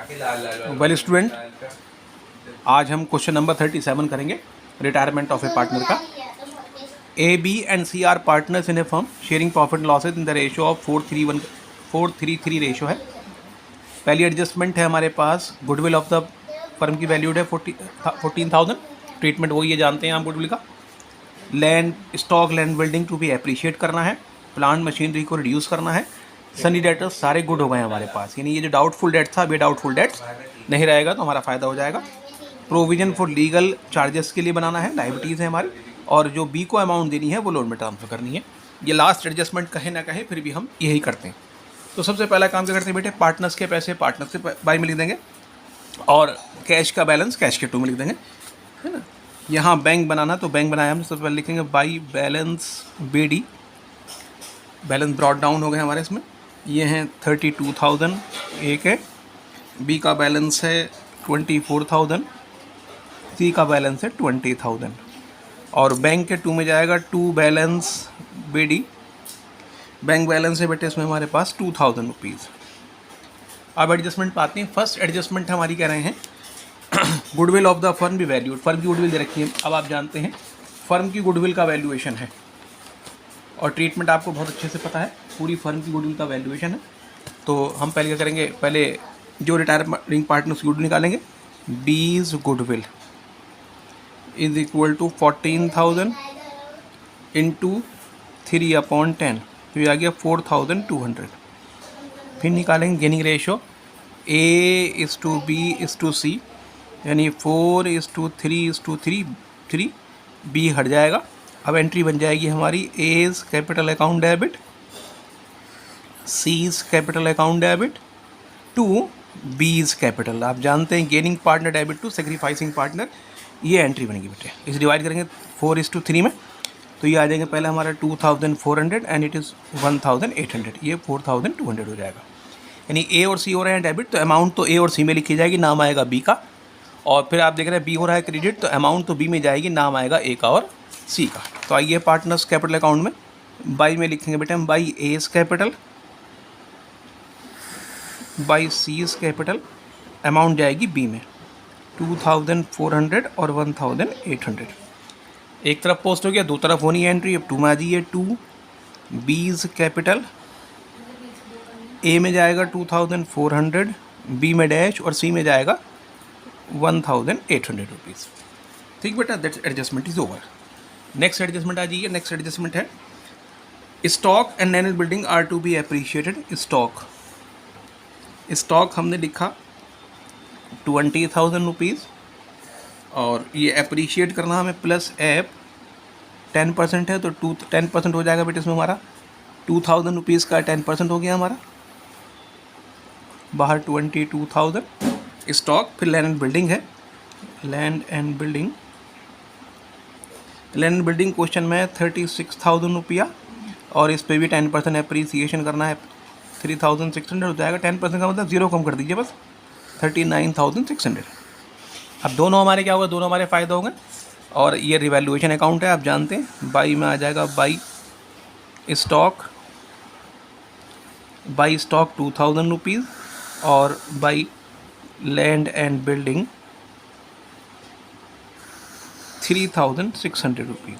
Well student, आज हम question number 37 करेंगे रिटायरमेंट ऑफ ए पार्टनर का। A B and C are partners in a firm sharing profit losses in the ratio of 4:3 ratio है। पहली adjustment है हमारे पास, गुडविल ऑफ द फर्म की वैल्यूड है 14,000। ट्रीटमेंट वही है, जानते हैं आप गुडविल का। Land stock, land building to be appreciate करना है। प्लांट मशीनरी को रिड्यूस करना है। सनी डेटर्स सारे गुड हो गए हमारे पास, यानी ये जो डाउटफुल डेट था, अभी डाउटफुल डेट्स नहीं रहेगा तो हमारा फ़ायदा हो जाएगा। प्रोविजन फॉर लीगल चार्जेस के लिए बनाना है, लाइबिलिटीज़ है हमारी, और जो बी को अमाउंट देनी है वो लोन में ट्रांसफ़र करनी है। ये लास्ट एडजस्टमेंट कहे ना कहे फिर भी हम यही करते हैं। तो सबसे पहला काम क्या करते हैं बेटे, पार्टनर्स के पैसे पार्टनर्स के बाई में लिख देंगे और कैश का बैलेंस कैश के टू में लिख देंगे, है ना। यहाँ बैंक बनाना, तो बैंक बनाया हम, सबसे पहले लिखेंगे by balance BD। Balance brought down हो गए हमारे इसमें, ये हैं 32,000 एक है, बी का बैलेंस है 24,000, सी का बैलेंस है 20,000 और बैंक के टू में जाएगा to balance BD। Bank balance है बेटे इसमें हमारे पास 2,000 रुपीज़। अब एडजस्टमेंट पाते हैं। फर्स्ट एडजस्टमेंट हमारी कह रहे हैं गुडविल ऑफ द फर्म भी वैल्यूड। फर्म की गुडविल दे रखी है। अब आप जानते हैं फर्म की गुडविल का वैल्यूएशन है और ट्रीटमेंट आपको बहुत अच्छे से पता है, पूरी फर्म की गुडविल का वैल्यूएशन है। तो हम पहले क्या करेंगे, पहले जो रिटायरिंग पार्टनर्स की गुडविल निकालेंगे। B's goodwill is equal to 14,000 into 3/10, तो ये आ गया 4,200। फिर निकालेंगे गेनिंग रेशो A/B/C, यानी 4:3:3, बी हट जाएगा। अब एंट्री बन जाएगी हमारी A's capital account debit, C's capital account debit to B's capital. आप जानते हैं gaining partner debit to sacrificing partner, ये एंट्री बनेगी बेटे। इसे डिवाइड करेंगे 4:3 में, तो ये आ जाएंगे पहले हमारा 2,400 एंड इट इज़ 1,800, ये 4,200 हो जाएगा। यानी ए और सी हो रहे हैं डेबिट, तो अमाउंट तो ए और सी में लिखी जाएगी, नाम आएगा बी का। और फिर आप देख रहे हैं बी हो रहा है क्रेडिट, तो अमाउंट तो बी में जाएगी, नाम आएगा ए का और सी का। तो आइए पार्टनर्स कैपिटल अकाउंट में बाई में लिखेंगे बेटे हम, by A's capital by C's capital, amount जाएगी बी में 2,400 और 1,800। एक तरफ पोस्ट हो गया, दो तरफ होनी है एंट्री। अब टू में आ जाइए, टू बीज कैपिटल, ए में जाएगा 2,400, बी में डैश और सी में जाएगा 1,800 रुपीज़। ठीक बेटा, that's adjustment is over. Next adjustment आ जाइए। नेक्स्ट एडजस्टमेंट है stock and land building are to be appreciated. Stock हमने लिखा 20,000 रुपीज़ और ये अप्रिशिएट करना हमें प्लस ऐप 10% है, तो 10% हो जाएगा बेटे इसमें हमारा 2,000 रुपीज़ का 10% हो गया हमारा, बाहर 22,000 स्टॉक। फिर लैंड एंड बिल्डिंग है, लैंड एंड बिल्डिंग क्वेश्चन में 36,000 रुपया और इस पर भी 10% अप्रिसिएशन करना है, 3,600 हो जाएगा। 10% का मतलब जीरो कम कर दीजिए बस, 39,600। अब दोनों हमारे क्या होगा, दोनों हमारे फ़ायदा होंगे। और ये रिवैल्यूएशन अकाउंट है, आप जानते हैं। बाई में आ जाएगा बाई स्टॉक 2,000 रुपीज़ और by land and building 3,600 rupees.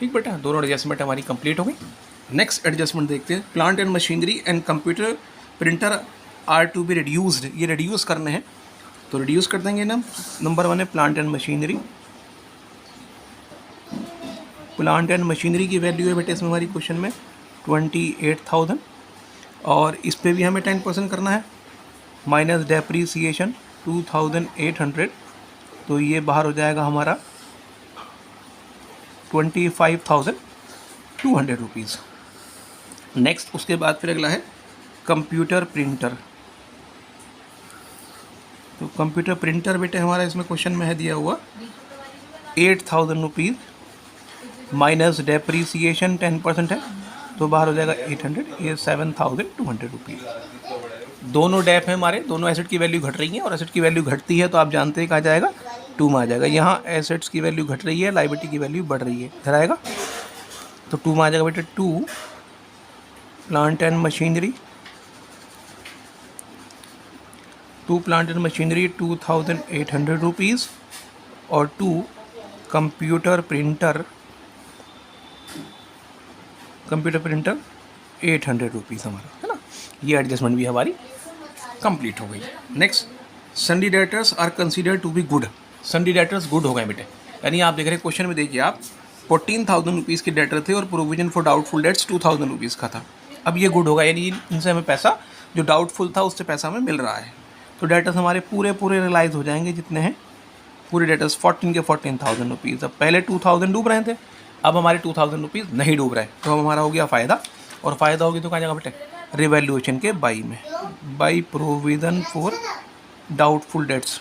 ठीक बेटा, दोनों एडजस्टमेंट हमारी कंप्लीट हो गई। नेक्स्ट एडजस्टमेंट देखते हैं। Plant and machinery and computer printer are to be reduced, ये रिड्यूस करने हैं, तो रिड्यूस कर देंगे ना। नंबर 1 है plant and machinery. Plant and machinery की वैल्यू है बेटे इसमें हमारी क्वेश्चन में 28,000 और इस पर भी हमें 10% करना है, माइनस डेप्रीसिएशन 2,800, तो ये बाहर हो जाएगा हमारा 25,200 रुपीज़। नेक्स्ट उसके बाद फिर अगला है कंप्यूटर प्रिंटर। तो कंप्यूटर प्रिंटर बेटे हमारा इसमें क्वेश्चन में है दिया हुआ 8,000 रुपीज़ माइनस डेप्रीसिएशन 10% है, तो बाहर हो जाएगा 800, ये 7,200 रुपीज़। दोनों डेप हैं हमारे, दोनों एसेट की वैल्यू घट रही है और एसेट की वैल्यू घटती है तो आप जानते हैं कहा जाएगा टू में आ जाएगा। यहाँ एसेट्स की वैल्यू घट रही है, लायबिलिटी की वैल्यू बढ़ रही है, इधर आएगा तो टू में आ जाएगा बेटे। To plant and machinery 2 plant and machinery 2800 rupees और 2 कंप्यूटर प्रिंटर 800 रुपीज़ हमारा, है ना। ये एडजस्टमेंट भी हमारी कंप्लीट हो गई। Next, sundry debtors are considered to be good. Sundry debtors good हो गए बेटे, यानी आप देख रहे हैं क्वेश्चन में, देखिए आप 14,000 रुपीज़ के डेटर थे और provision for doubtful debts 2,000 rupees का था। अब ये गुड होगा, यानी इनसे हमें पैसा जो डाउटफुल था उससे पैसा हमें मिल रहा है, तो डेटर्स हमारे पूरे रियलाइज हो जाएंगे जितने हैं पूरे डेटर्स 14 के 14,000 रुपीज़। अब पहले 2,000 डूब रहे थे, अब हमारे 2,000 रुपीज़ नहीं डूब रहे, तो हमारा हो गया फ़ायदा। और फ़ायदा होगी तो कहाँ जाएगा बेटे, रिवैल्यूएशन के बाई में, by provision for doubtful debts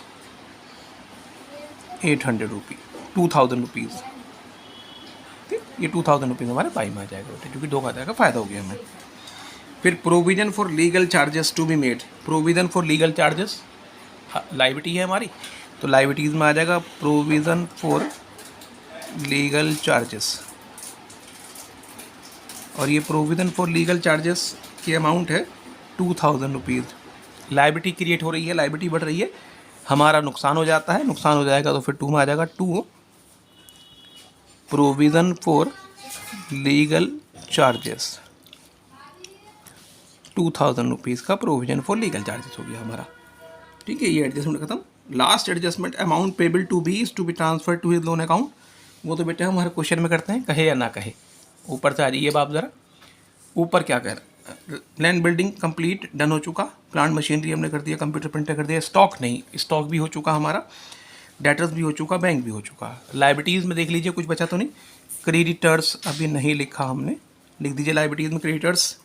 800 rupees 2,000 rupees, ठीक, ये 2,000 रुपीज़ हमारे बाई में आ जाएगा बेटे, क्योंकि दो खाते का फ़ायदा हो गया हमें। फिर provision for legal charges to be made, provision for legal charges liability है हमारी, तो लाइबिलिटीज़ में आ जाएगा प्रोविज़न फॉर लीगल चार्जेस, और ये प्रोविज़न फॉर लीगल चार्जेस की अमाउंट है 2,000 रुपीज़। लाइबिलिटी क्रिएट हो रही है, लाइबिलिटी बढ़ रही है, हमारा नुकसान हो जाता है, नुकसान हो जाएगा तो फिर 2 में आ जाएगा 2 provision for legal charges 2,000 rupees का प्रोविज़न फॉर लीगल चार्जेस हो गया हमारा, ठीक है। ये एडजस्टमेंट खत्म। Last adjustment, amount payable to be is to be transfer to his loan account, वो तो बेटे हम हर क्वेश्चन में करते हैं, कहे या ना कहे। ऊपर से आ जाइए बाप ज़रा, ऊपर क्या कह रहा है, लैंड बिल्डिंग कंप्लीट डन हो चुका, प्लांट मशीनरी हमने कर दिया, कंप्यूटर प्रिंटर कर दिया, स्टॉक नहीं, स्टॉक भी हो चुका हमारा, डेटर्स भी हो चुका, बैंक भी हो चुका। लाइबिलिटीज़ में देख लीजिए कुछ बचा तो नहीं, क्रेडिटर्स अभी नहीं लिखा हमने, लिख दीजिए लाइबिलिटीज़ में क्रेडिटर्स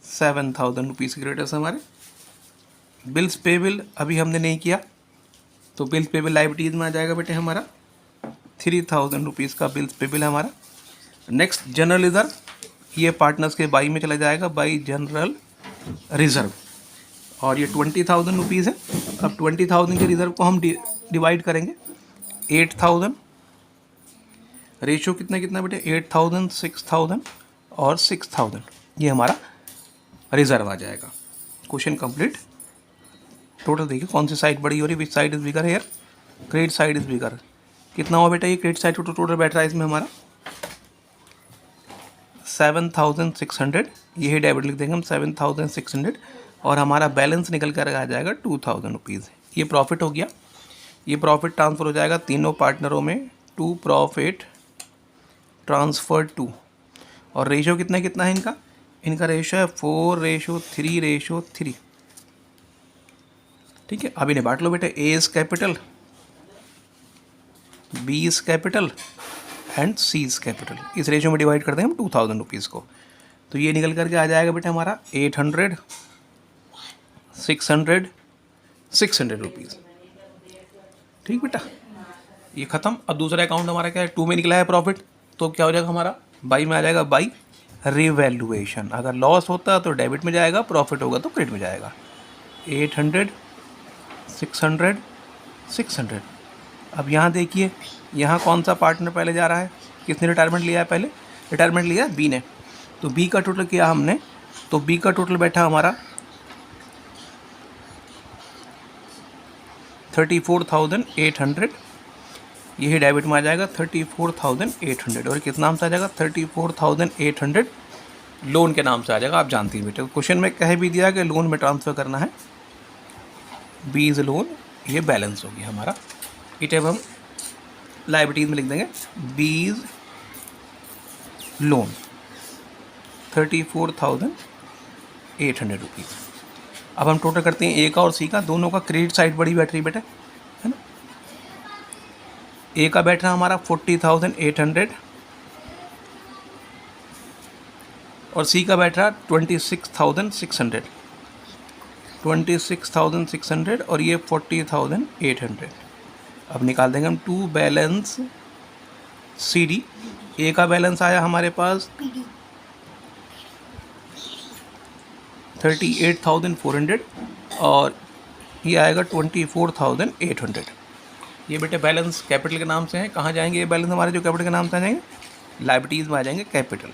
7,000 रुपीज़ क्रेडिटर्स हमारे। बिल्स पेबल अभी हमने नहीं किया, तो बिल्स पेबल लाइबिलिटीज़ में आ जाएगा बेटे हमारा 3,000 रुपीज़ का बिल्स पेबल हमारा। नेक्स्ट, जनरल रिजर्व, ये पार्टनर्स के बाई में चला जाएगा, बाई जनरल रिजर्व, और ये 20,000 रुपीज़ है। अब 20,000 के रिजर्व को हम डिवाइड करेंगे 8,000, रेशो कितना बेटे 8,000, 6,000 और 6,000, ये हमारा रिजर्व आ जाएगा। Question complete. टोटल देखिए कौन सी साइड बड़ी हो रही है, which side is bigger here, credit side is bigger. कितना हुआ बेटा ये क्रेडिट साइड टोटल बैठ रहा है इसमें हमारा 7,600, यही डेबिट लिख देंगे हम 7,600, और हमारा बैलेंस निकल कर आ जाएगा 2,000 रुपीज़। ये प्रॉफिट हो गया, ये प्रॉफिट ट्रांसफ़र हो जाएगा तीनों पार्टनरों में, 2 प्रॉफिट ट्रांसफर 2, और रेशो कितना है इनका, इनका रेशो है 4:3:3, ठीक है। अब इन्हें बांट लो बेटे, A is capital, B is capital and C is capital, इस रेशो में डिवाइड करते हैं हम 2,000 रुपीज़ को, तो ये निकल करके आ जाएगा बेटा हमारा 800, 600 रुपीज़, ठीक बेटा, ये ख़त्म। अब दूसरा अकाउंट हमारा क्या है, 2 में निकला है प्रॉफिट, तो क्या हो जाएगा हमारा बाई में आ जाएगा, बाई रिवैल्यूएशन। अगर लॉस होता तो डेबिट में जाएगा, प्रॉफिट होगा तो क्रेडिट में जाएगा। 800, 600, 600। अब यहाँ देखिए, यहाँ कौन सा पार्टनर पहले जा रहा है, किसने रिटायरमेंट लिया है, पहले रिटायरमेंट लिया बी ने, तो बी का टोटल किया हमने, तो बी का टोटल बैठा हमारा 34,800, यही डेबिट में आ जाएगा 34,800, और किस नाम से आ जाएगा 34,800 लोन के नाम से आ जाएगा। आप जानती हैं बेटे, क्वेश्चन में कह भी दिया कि लोन में ट्रांसफ़र करना है, बीज लोन, ये बैलेंस होगी हमारा, इट अब हम लाइबिलिटीज़ में लिख देंगे बीज लोन 34,800 रुपीज़। अब हम टोटल करते हैं ए का और सी का, दोनों का क्रेडिट साइड बड़ी बैठ रही बेटा, है ना। ए का बैठ रहा हमारा 40,800 और सी का बैठ रहा 26,600, 26,600 और ये 40,800। अब निकाल देंगे हम टू बैलेंस सी डी। ए का बैलेंस आया हमारे पास 38,400 और ये आएगा 24,800। ये बेटे बैलेंस कैपिटल के नाम से है। कहाँ जाएंगे ये बैलेंस हमारे जो कैपिटल के नाम से आ जाएंगे, लाइबिलिटीज़ में आ जाएंगे कैपिटल।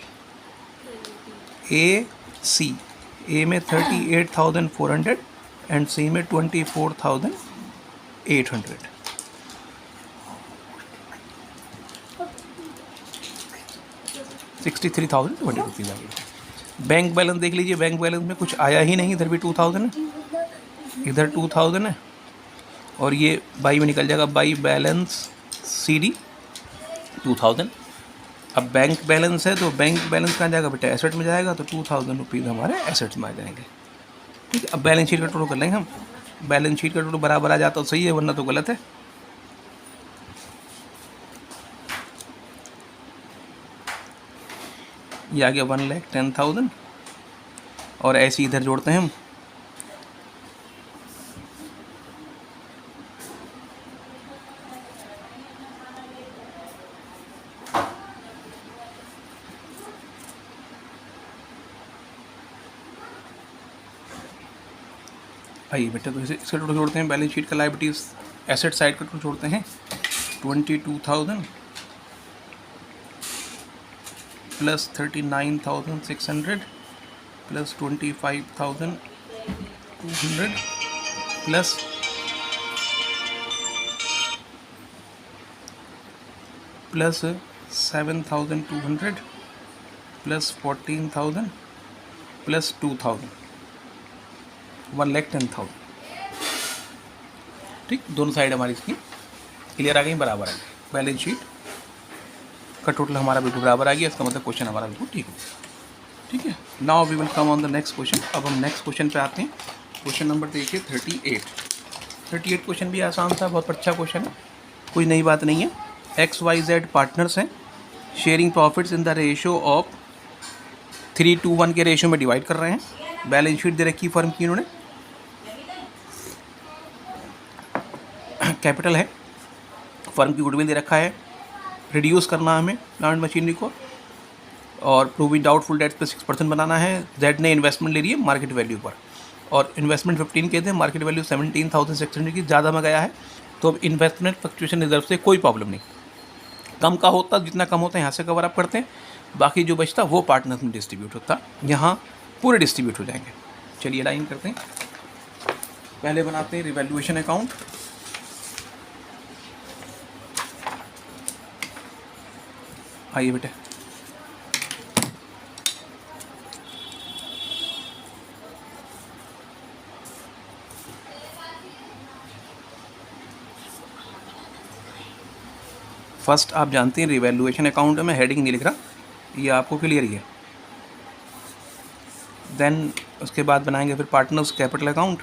ए सी, ए में 38,400 एंड सी में 24,800। ₹63,020 आ गई। बैंक बैलेंस देख लीजिए, बैंक बैलेंस में कुछ आया ही नहीं, इधर भी 2000 है, इधर 2000 है, और ये बाई में निकल जाएगा, बाई बैलेंस CD 2000। अब बैंक बैलेंस है तो बैंक बैलेंस कहाँ जाएगा बेटा, एसेट में जाएगा, तो 2000 रुपीज़ हमारे एसेट्स में आ जाएंगे। ठीक है, अब बैलेंस शीट का टोटल कर लेंगे हम। बैलेंस शीट का टोटल बराबर आ जाता तो सही है, वरना तो गलत है। ये आ गया 1,10,000, और ऐसे इधर जोड़ते हैं हम। आइए बेटा, तो इसका टोटल जोड़ते हैं। बैलेंस शीट का लायबिलिटीज एसेट साइड का टोटल जोड़ते हैं। 22,000 plus 39,600 plus 25,200 plus 7,200 plus 14,000 plus 2,000, 1,10,000। ठीक, दोनों साइड हमारी इसकी क्लियर आ गई, बराबर आ गई। बैलेंस शीट का टोटल हमारा बिल्कुल बराबर आ गया, इसका मतलब क्वेश्चन हमारा बिल्कुल ठीक है। ठीक है, now we will come on the next question. अब हम नेक्स्ट क्वेश्चन पे आते हैं। क्वेश्चन नंबर देखिए 38 क्वेश्चन भी आसान था, बहुत अच्छा क्वेश्चन है, कोई नई बात नहीं है। XYZ पार्टनर्स हैं, sharing profits in the ratio of 3:1 के रेशो में डिवाइड कर रहे हैं। बैलेंस शीट दे रखी फर्म की इन्होंने, कैपिटल है, फर्म की गुडविल दे रखा है, रिड्यूस करना है हमें प्लांट मशीनरी को, और प्रूविंग डाउटफुल डेट्स पे 6% बनाना है। जेड ने इन्वेस्टमेंट ले रही है मार्केट वैल्यू पर, और इन्वेस्टमेंट 15 के थे, मार्केट वैल्यू 17,600 की, ज़्यादा में गया है, तो अब इन्वेस्टमेंट फ्लक्चुएशन रिजर्व से कोई प्रॉब्लम नहीं, कम का होता, जितना कम होता है यहाँ से कवर अप करते हैं, बाकी जो बचता वो पार्टनर्स में डिस्ट्रीब्यूट होता, यहाँ पूरे डिस्ट्रीब्यूट हो जाएंगे। चलिए लाइन करते हैं, पहले बनाते हैं रिवैल्यूएशन अकाउंट। आइए बेटे, फर्स्ट आप जानते हैं रिवैल्यूएशन अकाउंट में हेडिंग नहीं लिख रहा, ये आपको क्लियर ही है। देन उसके बाद बनाएंगे फिर पार्टनर्स कैपिटल अकाउंट,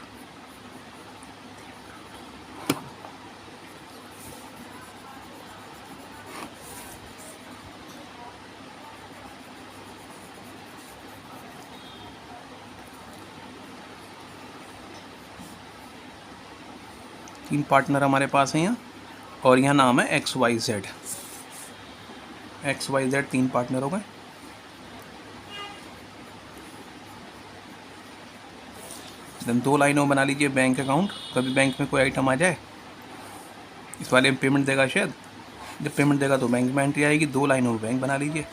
तीन पार्टनर हमारे पास हैं यहाँ, और यहाँ नाम है XYZ। तीन पार्टनर हो गए। देन दो लाइनों बना लीजिए बैंक अकाउंट, कभी बैंक में कोई आइटम आ जाए, इस वाले में पेमेंट देगा शायद, जब पेमेंट देगा तो बैंक में एंट्री आएगी, दो लाइनों में बैंक बना लीजिए,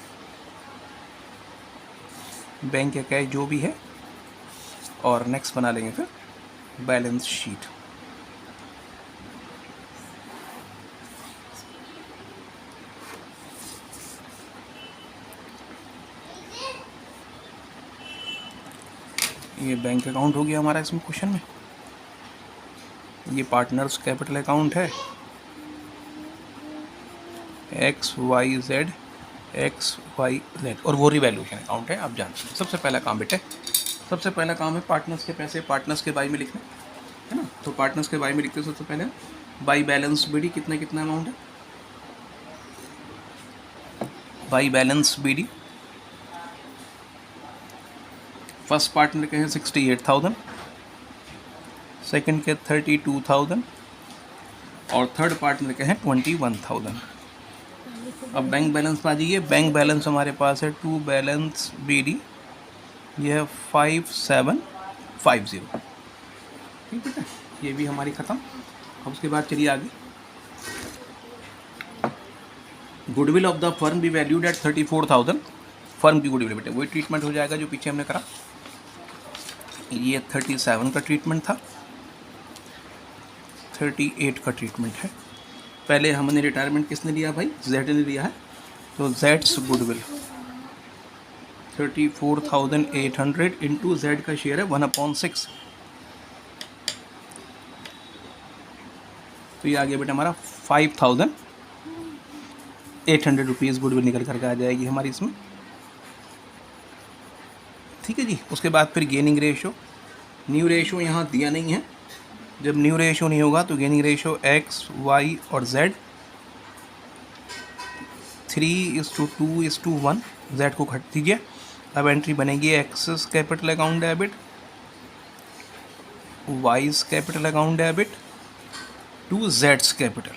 बैंक या कैश जो भी है, और नेक्स्ट बना लेंगे फिर बैलेंस शीट। ये बैंक अकाउंट हो गया हमारा इसमें क्वेश्चन में, ये पार्टनर्स कैपिटल अकाउंट है, XYZ, और वो रिवैल्यूएशन अकाउंट है। आप जानते हैं सबसे पहला काम बेटे, सबसे पहला काम है पार्टनर्स के पैसे पार्टनर्स के बाई में लिखना है ना। तो पार्टनर्स के बाई में लिखते हैं सबसे पहले बाई बैलेंस BD, कितना अमाउंट है, by balance BD। First partner के हैं 68,000, सेकंड के 32,000, और थर्ड पार्टनर के हैं 21,000। अब बैंक बैलेंस पा जाइए, बैंक बैलेंस हमारे पास है टू बैलेंस BD, यह है 5750। ठीक है, ये भी हमारी ख़त्म। अब उसके बाद चलिए आगे, goodwill of the firm be valued at 34,000। Firm की गुडविल वही ट्रीटमेंट हो जाएगा जो पीछे हमने करा, ये 37 का ट्रीटमेंट था। 38 का ट्रीटमेंट है। पहले हमने रिटायरमेंट किसने लिया भाई, जेड ने लिया है, तो जेड्स गुडविल 34,800 इंटू जेड का शेयर है 1/6, तो ये आ गया बेटा हमारा 5,800 रुपीज़ गुडविल निकल करके आ जाएगी हमारी इसमें। ठीक है जी। उसके बाद फिर गेनिंग रेशो, न्यू रेशो यहाँ दिया नहीं है। जब न्यू रेशो नहीं होगा तो गेनिंग रेशो एक्स वाई और जेड 3:2:1, जेड को घट दीजिए। अब एंट्री बनेगी X's capital account debit, Y's capital account debit to जेड्स कैपिटल।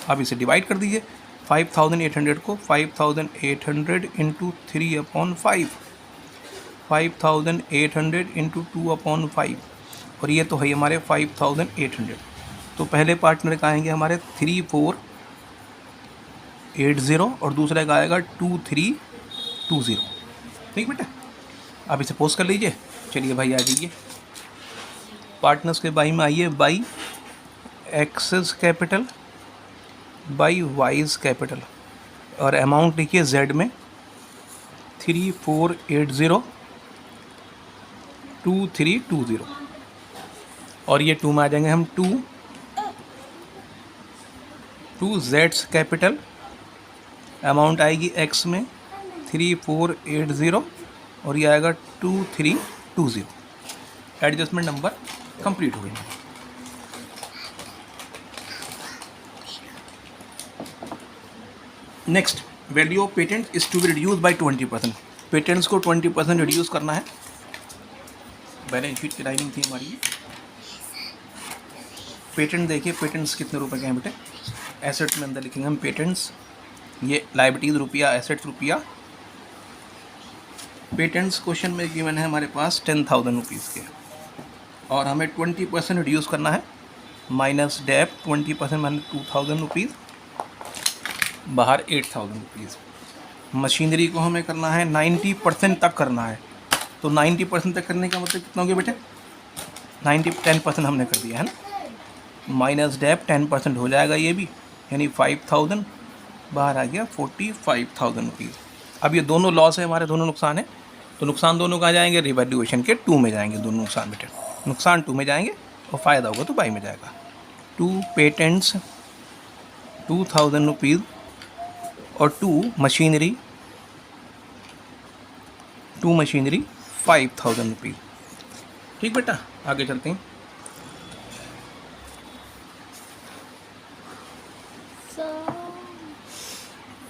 अब इसे डिवाइड कर दीजिए। 5,800 को 5,800 इंटू 3/5, 5,800 इंटू 2/5, और ये तो है हमारे 5,800। तो पहले पार्टनर का आएंगे हमारे 3,480 और दूसरे का आएगा 2,320। ठीक बेटा। आप इसे पोस्ट कर लीजिए। चलिए भाई आ जाइए पार्टनर्स के बाई में आइए, by X's capital by Y's capital, और अमाउंट लिखिए जेड में 3,480 2,320, और ये 2 में आ जाएंगे हम 2 जेड्स कैपिटल, अमाउंट आएगी एक्स में 3,480 और ये आएगा 2,320। एडजस्टमेंट नंबर कंप्लीट हो गई। Next, value of patent is to be reduce by 20%। Patents को 20% रिड्यूस करना है। बैलेंस शीट की लाइनिंग थी हमारी। पेटेंट देखिए, पेटेंट्स कितने रुपए के हैं बेटे। एसेट में अंदर लिखेंगे हम पेटेंट्स, ये लाइबिलिटीज रुपया, एसेट्स रुपया। पेटेंट्स क्वेश्चन में गिवन है हमारे पास 10,000 रुपीज़ के, और हमें 20% रिड्यूस करना है। माइनस डेप 20% माइनस 2,000 रुपीज़, बाहर 8,000 रुपीज़। मशीनरी को हमें करना है 90% तक करना है, तो 90% तक करने का मतलब कितना हो गया बेटे, 10% हमने कर दिया है ना। माइनस डेप 10% हो जाएगा ये भी, यानी 5,000, बाहर आ गया 45,000 रुपीज़। अब ये दोनों लॉस है हमारे, दोनों नुकसान है, तो नुकसान दोनों कहाँ जाएंगे, रिवैल्यूएशन के 2 में जाएंगे दोनों नुकसान बेटे। नुकसान 2 में जाएंगे और फ़ायदा होगा तो बाई में जाएगा। 2 पेटेंट्स 2,000 रुपीज़ और 2 मशीनरी 5,000 रुपीज़। ठीक बेटा, आगे चलते हैं।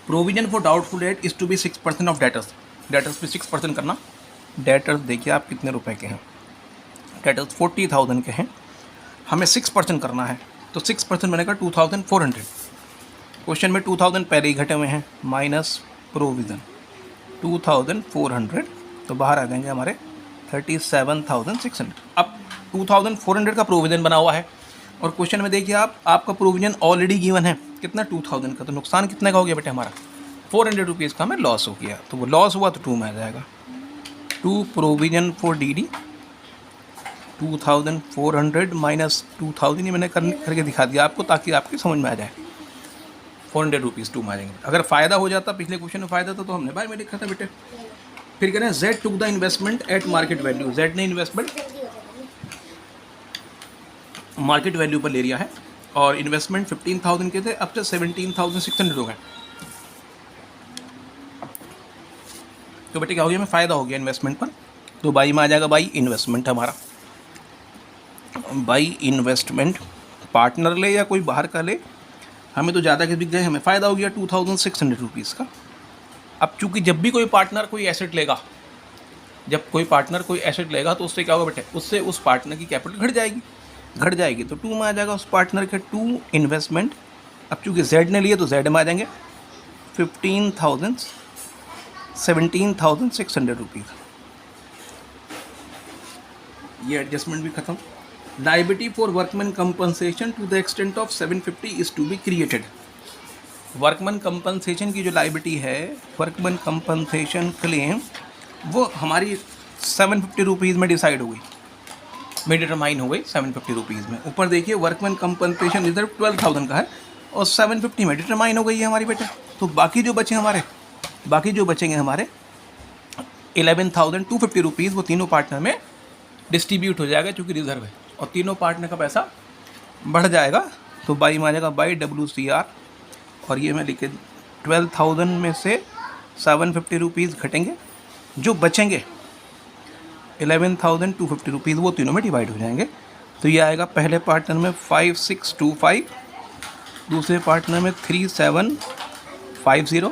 Provision for doubtful debt is to be 6% of debtors. Debtors पे 6% करना। डेटर्स देखिए आप कितने रुपए के हैं, डेटर्स 40,000 के हैं, हमें 6% करना है, तो 6% बनेगा 2,400। क्वेश्चन में 2,000 पहले ही घटे हुए हैं, माइनस प्रोविज़न 2,400, तो बाहर आ जाएंगे हमारे 37,600। अब 2,400 का प्रोविज़न बना हुआ है, और क्वेश्चन में देखिए आप, आपका प्रोविज़न ऑलरेडी गिवन है कितना, 2,000 का, तो नुकसान कितने का हो गया बेटे हमारा, 400 रुपीज़ का हमें लॉस हो गया, तो वो लॉस हुआ तो 2 में आ जाएगा। 2 प्रोविज़न फॉर डीडी 2,400 माइनस 2,000, ये मैंने करके दिखा दिया आपको ताकि आपकी समझ में आ जाए। 400 रुपीज़ 2 में आ जाएंगे। अगर फ़ायदा हो जाता, पिछले क्वेश्चन में फ़ायदा था तो हमने बाय में लिखा था बेटे। फिर कह रहे हैं Z took the investment at market value. Z ने इन्वेस्टमेंट मार्केट वैल्यू पर ले लिया है, और इन्वेस्टमेंट 15,000 के थे, अब तो 17,600 हो गए। तो बेटे क्या हो गया, हमें फ़ायदा हो गया इन्वेस्टमेंट पर, तो बाई में आ जाएगा बाई इन्वेस्टमेंट हमारा। बाई इन्वेस्टमेंट पार्टनर ले या कोई बाहर का ले, हमें तो ज़्यादा के बिक गए, हमें फ़ायदा हो गया 2,600 रुपीज़ का। अब चूँकि जब भी कोई पार्टनर कोई एसेट लेगा, तो उससे क्या होगा बेटे, उससे उस पार्टनर की कैपिटल घट जाएगी, तो 2 में आ जाएगा उस पार्टनर के 2 इन्वेस्टमेंट। अब चूँकि जेड ने लिए तो जेड में आ जाएंगे 17,600 रुपीज़। ये एडजस्टमेंट भी खत्म। Liability for workman compensation to the extent of 750 is to be created. Workman compensation की जो लायबिलिटी है, वर्कमैन कंपनसेशन क्लेम, वो हमारी 750 रुपीज़ में डिसाइड हो गई। में डिटरमाइन हो गई 750 रुपीज़ में। ऊपर देखिए वर्कमैन कंपनसेशन रिजर्व 12,000 का है और 750 में डिटरमाइन हो गई है हमारी बेटे। तो बाकी जो बचेंगे हमारे 11,250 रुपीज़ वो तीनों पार्टनर में डिस्ट्रीब्यूट हो जाएगा चूँकि रिजर्व है, और तीनों पार्टनर का पैसा बढ़ जाएगा। तो बाई में आ जाएगा बाई WCR, और ये मैं लिखे 12,000 में से 750 रुपीज़ घटेंगे, जो बचेंगे 11,250 रुपीज़ वो तीनों में डिवाइड हो जाएंगे। तो ये आएगा पहले पार्टनर में 5625, दूसरे पार्टनर में 3750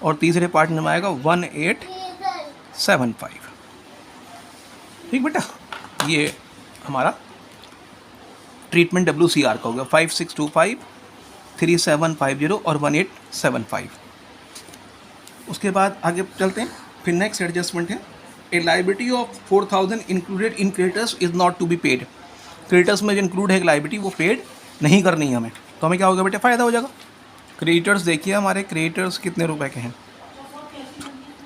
और तीसरे पार्टनर में आएगा 1875। ठीक बेटा, ये हमारा ट्रीटमेंट WCR का हो गया 5625, 3750 और 1875। उसके बाद आगे चलते हैं। फिर नेक्स्ट एडजस्टमेंट है a liability of 4,000 included in creditors is not to be paid. Creditors में जो इंक्लूड है लाइबिलिटी वो पेड नहीं करनी है हमें, तो हमें क्या होगा बेटे, फ़ायदा हो जाएगा। क्रेडिटर्स देखिए हमारे क्रेडिटर्स कितने रुपए के हैं।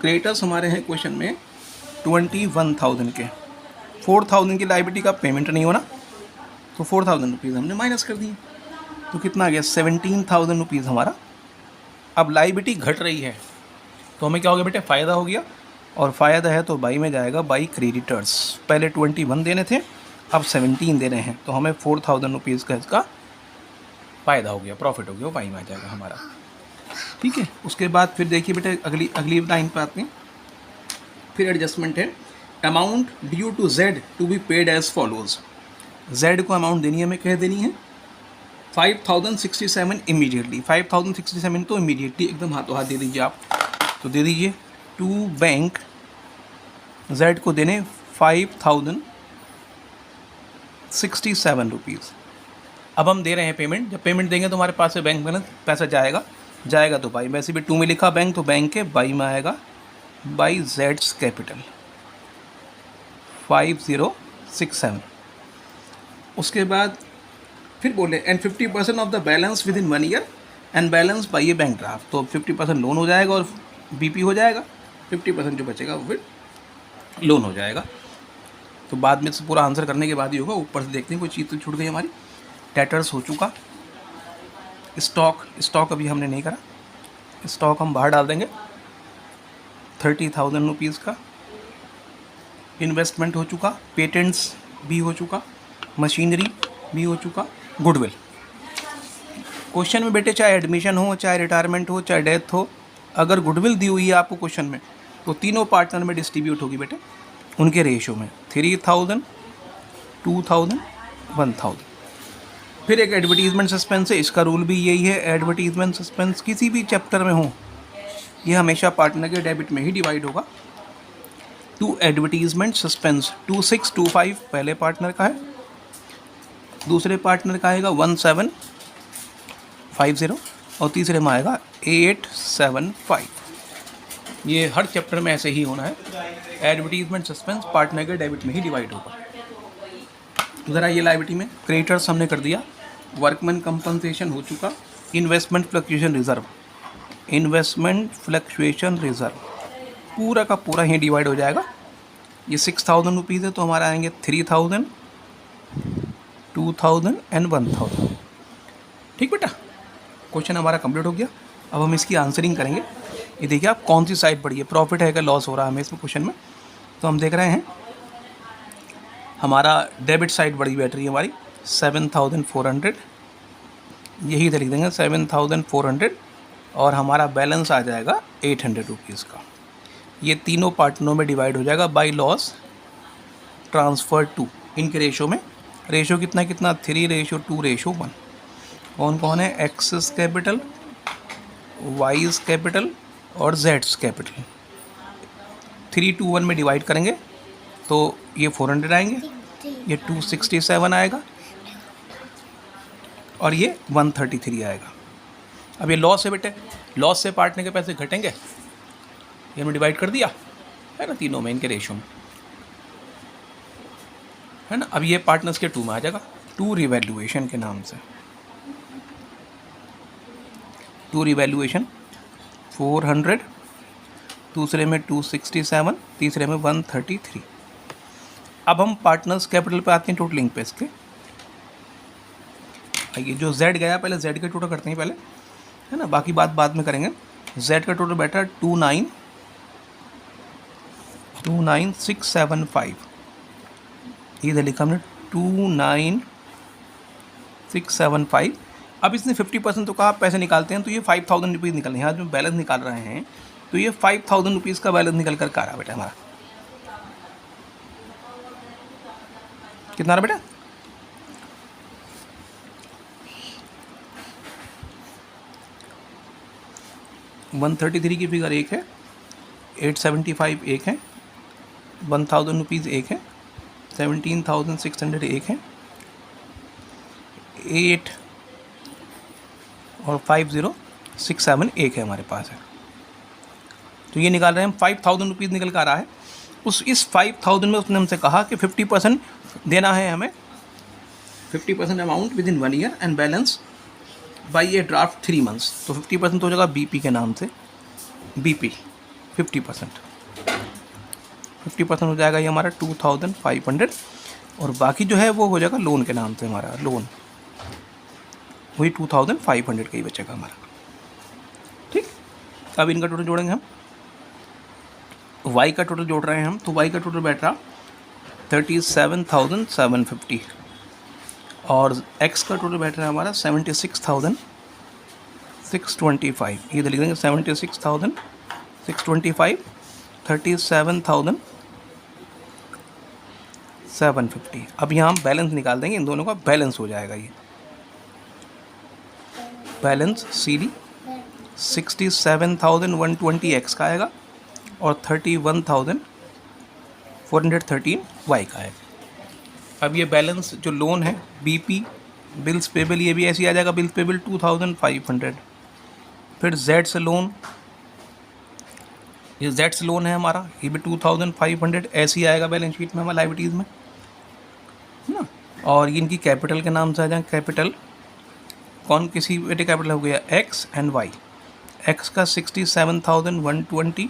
क्रेडिटर्स हमारे हैं क्वेश्चन में 21,000 के। 4,000 की लाइबिलिटी का पेमेंट नहीं होना, तो 4,000 रुपीज़ हमने माइनस कर दिए, तो कितना आ गया 17,000 रुपीज़ हमारा। अब लाइबिलिटी घट रही है तो हमें क्या हो गया बेटे, फ़ायदा हो गया, और फ़ायदा है तो बाई में जाएगा बाई क्रेडिटर्स। पहले 21 देने थे, अब 17 देने हैं, तो हमें 4,000 रुपीज़ का इसका फ़ायदा हो गया, प्रॉफिट हो गया, वो बाई में आ जाएगा हमारा। ठीक है, उसके बाद फिर देखिए बेटे अगली लाइन पर आते हैं। फिर एडजस्टमेंट है amount due to Z to be paid as follows. Z को अमाउंट देनी है, हमें कह देनी है 5,067 इमीडिएटली। 5,067 तो इमीडिएटली एकदम हाथों हाथ दे दीजिए आप, तो दे दीजिए टू बैंक Z को देने 5,067 रुपीज़। अब हम दे रहे हैं पेमेंट, जब पेमेंट देंगे तो हमारे पास से बैंक बैलेंस पैसा जाएगा तो बाई, वैसे भी 2 में लिखा बैंक, तो बैंक के बाई में आएगा बाई Z's कैपिटल 5067। उसके बाद फिर बोले and 50% of the balance with in 1 year and balance by A bank draft. तो 50% लोन हो जाएगा और BP हो जाएगा, 50% जो बचेगा वो फिर लोन हो जाएगा। तो बाद में से पूरा आंसर करने के बाद ही होगा। ऊपर से देखते हैं कोई चीज़ तो छूट गई हमारी। डेटर्स हो चुका, स्टॉक अभी हमने नहीं करा, स्टॉक हम बाहर डाल देंगे 30,000 रुपीज़ का। इन्वेस्टमेंट हो चुका, पेटेंट्स भी हो चुका, मशीनरी भी हो चुका, गुडविल। क्वेश्चन में बेटे चाहे एडमिशन हो, चाहे रिटायरमेंट हो, चाहे डेथ हो, अगर गुडविल दी हुई है आपको क्वेश्चन में, तो तीनों पार्टनर में डिस्ट्रीब्यूट होगी बेटे उनके रेशो में 3,000, 2,000, 1,000। फिर एक एडवर्टीज़मेंट सस्पेंस है, इसका रूल भी यही है, एडवर्टीज़मेंट सस्पेंस किसी भी चैप्टर में हो ये हमेशा पार्टनर के डेबिट में ही डिवाइड होगा। टू एडवर्टीज़मेंट सस्पेंस 2625 पहले पार्टनर का है, दूसरे पार्टनर का आएगा 1750 और तीसरे में आएगा 875। ये हर चैप्टर में ऐसे ही होना है, एडवर्टीज़मेंट सस्पेंस पार्टनर के डेबिट में ही डिवाइड होगा। ज़रा ये लायबिलिटी में क्रेडिटर्स हमने कर दिया, वर्कमैन कंपनसेशन हो चुका, इन्वेस्टमेंट फ्लक्चुएशन रिजर्व पूरा का पूरा ही डिवाइड हो जाएगा। ये 6,000 रुपीज़ है तो हमारा आएंगे 3,000, 2,000 एंड 1,000। ठीक बेटा, क्वेश्चन हमारा कंप्लीट हो गया। अब हम इसकी आंसरिंग करेंगे। ये देखिए आप कौन सी साइड बढ़ी है, प्रॉफिट है क्या लॉस हो रहा है हमें इसमें क्वेश्चन में। तो हम देख रहे हैं हमारा डेबिट साइड बढ़ी बैठ रही है हमारी 7,400, यही इधर लिख देंगे 7,400 और हमारा बैलेंस आ जाएगा 800 रुपीज़ का। ये तीनों पार्टनरों में डिवाइड हो जाएगा बाई लॉस ट्रांसफ़र टू। इनके रेशो में, रेशो कितना 3:2:1। कौन कौन है, एक्सेस कैपिटल, वाइज कैपिटल और जेड्स कैपिटल। 3:1 में डिवाइड करेंगे तो ये 400 आएंगे, ये 267 आएगा और ये 133 आएगा। अब ये लॉस है बेटे, लॉस से पार्टनर के पैसे घटेंगे, ये हमने डिवाइड कर दिया है ना तीनों में, इनके रेशो में है ना। अब ये पार्टनर्स के 2 में आ जाएगा, 2 रिवैल्यूएशन के नाम से। 2 रिवैल्यूएशन 400, दूसरे में 267, तीसरे में 133। अब हम पार्टनर्स कैपिटल पे आते हैं टोटलिंग पे इसके। आइए जो Z गया पहले Z का टोटल करते हैं पहले, है ना, बाकी बात बाद में करेंगे। Z का टोटल बैठा 29675, इधर लिखा हमने 29675। अब इसने 50% तो कहा पैसे निकालते हैं, तो ये 5000 रुपीज़ निकलने हैं। यहाँ जो बैलेंस निकाल रहे हैं तो ये 5000 रुपीज़ का बैलेंस निकल कर आ रहा बेटा हमारा। कितना रहा बेटा? $133 की फिगर एक है, 875 एक है, 1000 रुपीज़ एक है, 17,600 एक है, 8 और 5067 एक है हमारे पास है। तो ये निकाल रहे हैं हम 5000 रुपीज़ निकल कर आ रहा है। इस 5000 में उसने हमसे कहा कि 50% देना है हमें, 50% amount with in 1 year and balance by A draft 3 months. तो 50% हो जाएगा BP के नाम से, BP 50% हो जाएगा ये हमारा 2500, और बाकी जो है वो हो जाएगा लोन के नाम से हमारा, लोन वही 2500 का ही बचेगा हमारा। ठीक, अब इनका टोटल जोड़ेंगे हम। Y का टोटल जोड़ रहे हैं हम, तो Y का टोटल बैठ रहा 37,750, और X का टोटल बैठ रहा है हमारा 76,625। इधर लिख देंगे 76,625, 37,750। अब यहाँ हम बैलेंस निकाल देंगे, इन दोनों का बैलेंस हो जाएगा ये बैलेंस CD 67,120 X का आएगा और 31,413 Y का है। अब ये बैलेंस जो लोन है BP बिल्स पेबल, ये भी ऐसे ही आ जाएगा, बिल्स पेबल 2500। फिर Z से लोन, ये Z से लोन है हमारा, ये भी 2500 ऐसे ही आएगा बैलेंस शीट में हमारा लाइबिलिटीज़ में, है ना। और ये इनकी कैपिटल के नाम से आ जाए, कैपिटल कौन किसी बेटे कैपिटल हो गया X एंड Y। X का 67,120,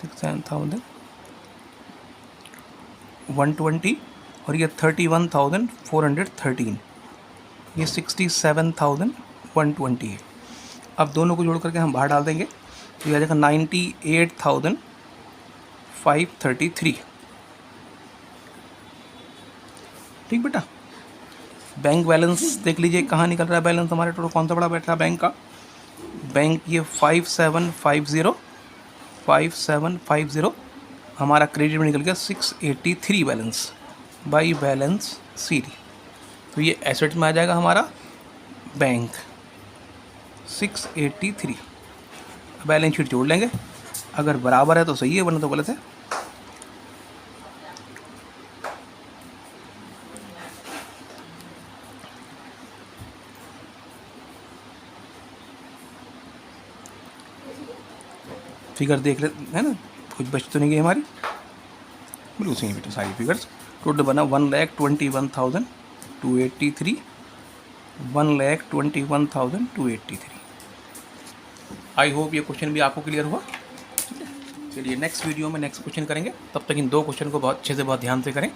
67,120, और ये 31,413, ये 67,120 है। अब दोनों को जोड़ करके हम बाहर डाल देंगे तो ये आ जाएगा 98,533। ठीक बेटा, बैंक बैलेंस देख लीजिए कहाँ निकल रहा है बैलेंस हमारे टोटल, कौन सा बड़ा बैठ रहा है बैंक का। बैंक ये 5750 हमारा क्रेडिट में निकल गया 683 बैलेंस बाई बैलेंस CD। तो ये एसेट में आ जाएगा हमारा बैंक 683। बैलेंस शीट जोड़ लेंगे, अगर बराबर है तो सही है, वरना तो गलत है। फिगर देख ले, है ना, कुछ बच तो नहीं गई हमारी, बिल्कुल सही बेटा सारी फिगर्स। टोटल बना 1,21,283, 1,21,283। आई होप ये क्वेश्चन भी आपको क्लियर हुआ। चलिए नेक्स्ट वीडियो में नेक्स्ट क्वेश्चन करेंगे, तब तक इन 2 क्वेश्चन को बहुत अच्छे से बहुत ध्यान से करें।